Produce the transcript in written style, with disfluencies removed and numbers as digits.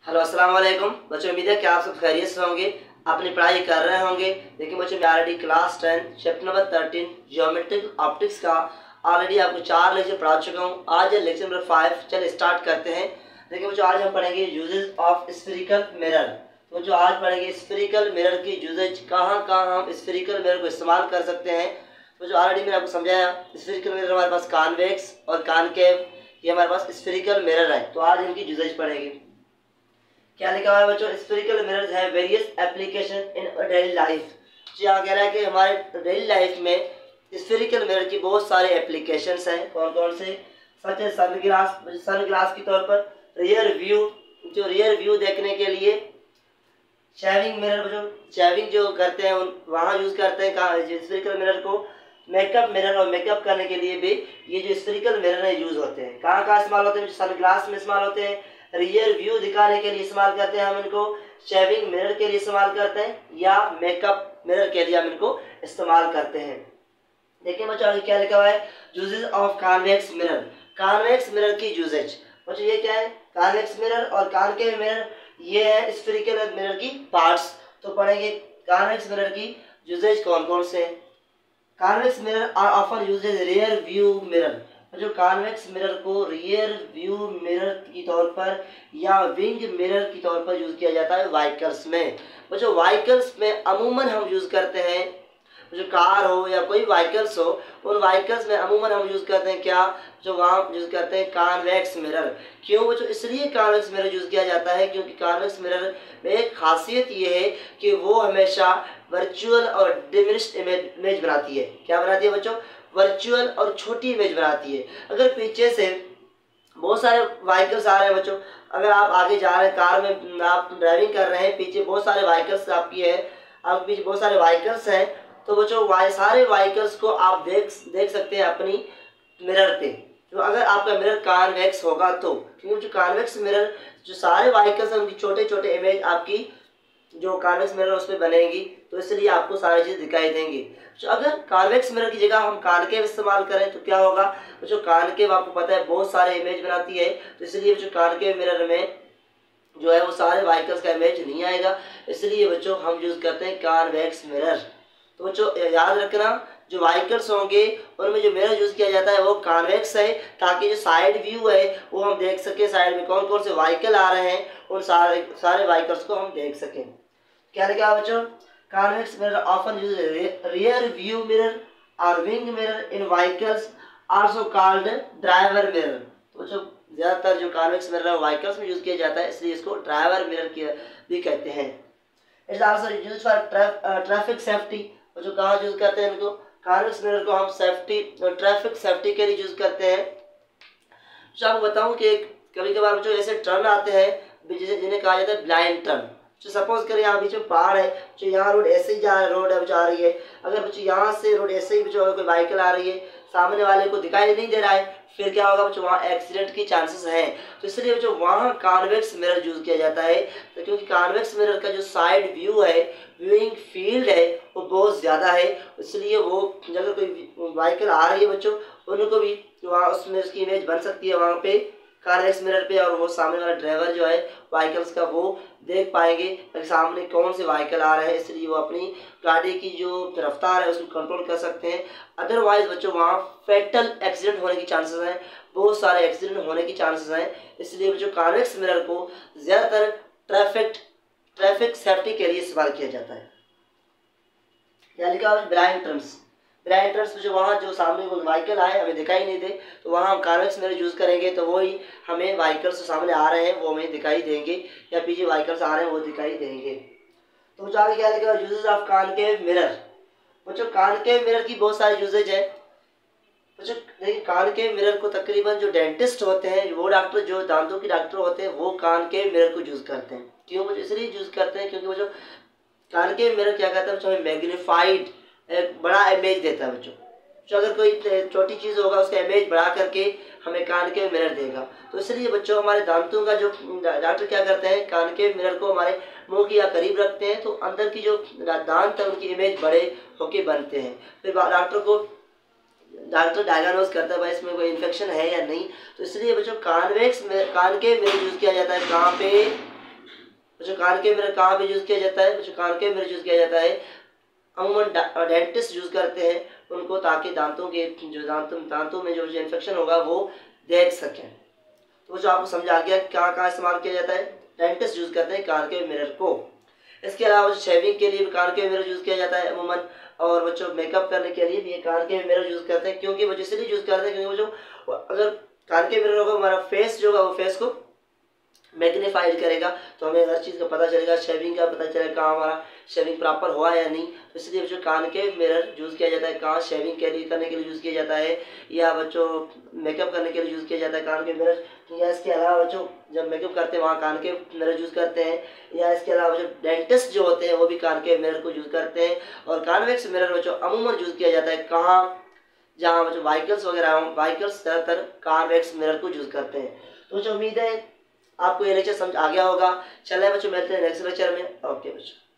Hello अस्सलाम वालेकुम बच्चों, उम्मीद है कि आप सब खैरियत से होंगे, अपनी पढ़ाई कर रहे होंगे। लेकिन बच्चों मैं already class 10 chapter number 13 geometric optics का ऑलरेडी आपको 4 लेक्चर पढ़ा चुका हूँ। आज है लेक्चर नंबर 5। चलिए स्टार्ट करते हैं। देखिए बच्चों, आज हम पढ़ेंगे यूजेज ऑफ स्फेरिकल मिरर। तो बच्चों आज पढ़ेंगे स्फेरिकल मिरर की यूजेज, कहाँ कहाँ हम स्फेरिकल मिरर को इस्तेमाल कर सकते हैं। तो जो ऑलरेडी मैंने आपको समझाया, स्फेरिकल मिरर हमारे पास कॉन्वेक्स और कॉनकेव, ये हमारे पास स्फेरिकल मिरर है। तो आज इनकी यूजेज पढ़ेंगे। क्या लिखा हुआ है बच्चों? Spherical mirrors have various application in daily life. जी यहाँ कह रहा है कि हमारे डेली लाइफ में स्फेरिकल मिरर की बहुत सारे एप्लीकेशंस हैं। कौन कौन से? सच है सन ग्लास के तौर पर, रियर व्यू, जो रियर व्यू देखने के लिए, शेविंग मिरर बच्चों, शेविंग जो करते हैं वहाँ यूज़ करते हैं स्फेरिकल मिरर को। मेकअप मिरर और मेकअप करने के लिए भी ये जो स्फेरिकल मिरर है यूज़ होते हैं। कहाँ कहाँ इस्तेमाल होते हैं? सन ग्लास में इस्तेमाल होते हैं, रियर व्यू दिखाने के लिए इस्तेमाल करते हैं हम इनको, शेविंग मिरर के लिए इस्तेमाल करते हैं, या मेकअप मिरर के लिए हम इनको इस्तेमाल करते हैं। देखिए बच्चों आगे क्या लिखा हुआ है? Uses of convex mirror. Convex mirror की यूजेज बच्चों ये क्या है? कॉन्वेक्स मिरर और कॉनकेव मिरर ये है स्फेरिकल मिरर की पार्ट्स। तो पढ़ेंगे कॉन्वेक्स मिरर की यूजेज कौन कौन से हैं। Convex mirror are often used as rear view mirror. जो कॉन्वेक्स मिरर को रियर व्यू मिरर की तौर पर या विंग मिरर की तौर पर यूज किया जाता है व्हीकल्स में। जो व्हीकल्स में अमूमन हम यूज करते हैं, जो कार हो या कोई व्हीकल्स हो, उन व्हीकल्स में अमूमन हम यूज करते हैं क्या? जो वहाँ यूज करते हैं कॉन्वेक्स मिरर। क्यों बच्चों? इसलिए कॉन्वेक्स मिरर यूज किया जाता है क्योंकि कॉन्वेक्स मिरर में एक खासियत ये है कि वो हमेशा वर्चुअल और डिमिनिश्ड इमेज बनाती है। क्या बनाती है बच्चों? वर्चुअल और छोटी इमेज बनाती है। अगर पीछे से बहुत सारे व्हीकल्स आ रहे हैं बच्चों, अगर आप आगे जा रहे हैं कार में, आप ड्राइविंग कर रहे हैं, पीछे बहुत सारे व्हीकल्स आपकी है, आपके पीछे बहुत सारे व्हीकल्स हैं, तो बच्चों सारे व्हीकल्स को आप देख सकते हैं अपनी मिरर पे। तो अगर आपका मिरर कॉन्वेक्स होगा तो, क्योंकि जो कॉन्वेक्स मिरर, जो सारे व्हीकल्स हैं उनकी छोटे छोटे इमेज आपकी जो कॉन्वेक्स मिरर उस पर बनेगी, तो इसलिए आपको सारी चीज़ दिखाई देंगी। तो अगर कॉन्वेक्स मिरर की जगह हम कॉनकेव इस्तेमाल करें तो क्या होगा? जो कॉनकेव आपको पता है बहुत सारे इमेज बनाती है, तो इसलिए जो कॉनकेव मिरर में जो है वो सारे व्हीकल्स का इमेज नहीं आएगा। इसलिए बच्चों हम यूज़ करते हैं कॉन्वेक्स मिरर। तो बच्चों याद रखना, जो व्हीकल्स होंगे उनमें जो मिरर यूज़ किया जाता है वो कॉन्वेक्स है, ताकि जो साइड व्यू है वो हम देख सकें, साइड में कौन कौन से व्हीकल आ रहे हैं उन सारे व्हीकल्स को हम देख सकें। क्या लिखा बच्चों? Convex mirror often use rear view mirror और wing mirror in vehicles also called driver mirror. तो बच्चों ज्यादातर जो कॉन्वेक्स मिरर है व्हीकल्स में यूज किया जाता है, इसलिए इसको ड्राइवर मिरर भी कहते हैं। It's also use for traffic safety. जो कहाँ यूज करते हैं इनको? कॉन्वेक्स मिरर को हम सेफ्टी, ट्रैफिक सेफ्टी के लिए यूज करते हैं। तो आपको बताऊं कि कभी कभार बच्चों ऐसे टर्न आते हैं जिन्हें कहा जाता है ब्लाइंड टर्न। जो सपोज करें यहाँ बीच में पहाड़ है, जो यहाँ रोड ऐसे ही रोड जा रही है, अगर बच्चों यहाँ से रोड ऐसे ही बच्चों कोई व्हीकल आ रही है, सामने वाले को दिखाई नहीं दे रहा है, फिर क्या होगा बच्चों? वहाँ एक्सीडेंट की चांसेस हैं। तो इसलिए बच्चों वहाँ कॉन्वेक्स मिरर यूज किया जाता है। तो क्योंकि कॉन्वेक्स मिरर का जो साइड व्यू है, व्यूइंग फील्ड है, वो बहुत ज़्यादा है, इसलिए वो अगर कोई व्हीकल आ रही है बच्चों, उनको भी वहाँ उसमें उसकी इमेज बन सकती है वहाँ पे कॉन्वेक्स मिरर पे, और वो सामने वाला ड्राइवर जो है व्हीकल्स का वो देख पाएंगे कि सामने कौन से व्हीकल आ रहे हैं, इसलिए वो अपनी गाड़ी की जो रफ्तार है उसको कंट्रोल कर सकते हैं। अदरवाइज बच्चों वहाँ फेटल एक्सीडेंट होने की चांसेस हैं, बहुत सारे एक्सीडेंट होने की चांसेस हैं। इसलिए बच्चों कॉन्वेक्स मिरर को ज़्यादातर ट्रैफिक सेफ्टी के लिए इस्तेमाल किया जाता है। क्या लिखा है? Blind turns. ब्लाइंड टर्न्स जो वहाँ जो सामने कोई व्हीकल आए हमें दिखाई नहीं दे, तो वहाँ हम कॉन्वेक्स मिरर यूज़ करेंगे, तो वही हमें व्हीकल्स सामने आ रहे हैं वो हमें दिखाई देंगे, या पीछे व्हीकल्स आ रहे हैं वो दिखाई देंगे। तो बच्चों आगे क्या लिखा? Uses of concave mirror. बच्चों कॉनकेव मिरर की बहुत सारी यूजेज है। बच्चों देखिए, कॉनकेव मिरर को तकरीबन जो डेंटिस्ट होते हैं, वो डॉक्टर जो दांतों के डॉक्टर होते हैं, वो कॉनकेव मिरर को यूज़ करते हैं। क्यों बच्चों? इसलिए यूज़ करते हैं क्योंकि बच्चों कॉनकेव मिरर क्या कहता है बच्चों? हमें मैग्नीफाइड एक बड़ा इमेज देता है बच्चों। जो अगर कोई छोटी चीज़ होगा उसका इमेज बढ़ा करके हमें कॉनकेव मिरर देगा। तो इसलिए बच्चों हमारे दांतों का जो डॉक्टर क्या करते हैं, कॉनकेव मिरर को हमारे मुंह के या करीब रखते हैं, तो अंदर की जो दांत है उनकी इमेज बड़े होके बनते हैं। फिर डॉक्टर डायग्नोज करता है भाई इसमें कोई इन्फेक्शन है या नहीं। तो इसलिए बच्चों कॉन्केव मिरर यूज़ किया जाता है कहाँ पे? बच्चों कानकेव मिरर कहाँ पे यूज़ किया जाता है? बच्चों कानकेव मिरर यूज़ किया जाता है अमूमन डेंटिस्ट यूज़ करते हैं उनको, ताकि दांतों के जो दांतों में जो इन्फेक्शन होगा वो देख सकें। तो जो आपको समझ आ गया कहाँ कहाँ इस्तेमाल किया जाता है, डेंटिस्ट यूज़ करते हैं कानकेव मिरर को। इसके अलावा शेविंग के लिए भी कानकेव मिरर यूज़ किया जाता है अमूमन, और बच्चों मेकअप करने के लिए भी ये कानकेव मिरर यूज़ करते हैं। क्योंकि बच्चों इसलिए यूज़ करते हैं क्योंकि बच्चों अगर कानकेव मिरर होगा हमारा फेस जो होगा वो फेस को मैग्नीफाइड करेगा, तो हमें हर चीज़ का पता चलेगा, शेविंग का पता चलेगा कहाँ हमारा शेविंग प्रॉपर हुआ या नहीं। तो इसलिए बच्चों कानकेव मिरर यूज़ किया जाता है, कहाँ शेविंग करने के लिए यूज़ किया जाता है, या बच्चों मेकअप करने के लिए यूज़ किया जाता है कानकेव मिरर। या इसके अलावा बच्चों जब मेकअप करते हैं वहाँ कानकेव मिरर यूज़ करते हैं। या इसके अलावा जो डेंटिस्ट जो होते हैं वो भी कानकेव मिरर को यूज़ करते हैं। और कॉन्वेक्स मिरर बच्चों अमूमन यूज़ किया जाता है कहाँ, जहाँ बच्चों व्हीकल्स वगैरह व्हीकल्स ज़्यादातर कॉन्वेक्स मिरर को यूज़ करते हैं। तो बच्चों उम्मीद है आपको ये लेक्चर समझ आ गया होगा। चलिए बच्चों मिलते हैं नेक्स्ट लेक्चर में। ओके बच्चों।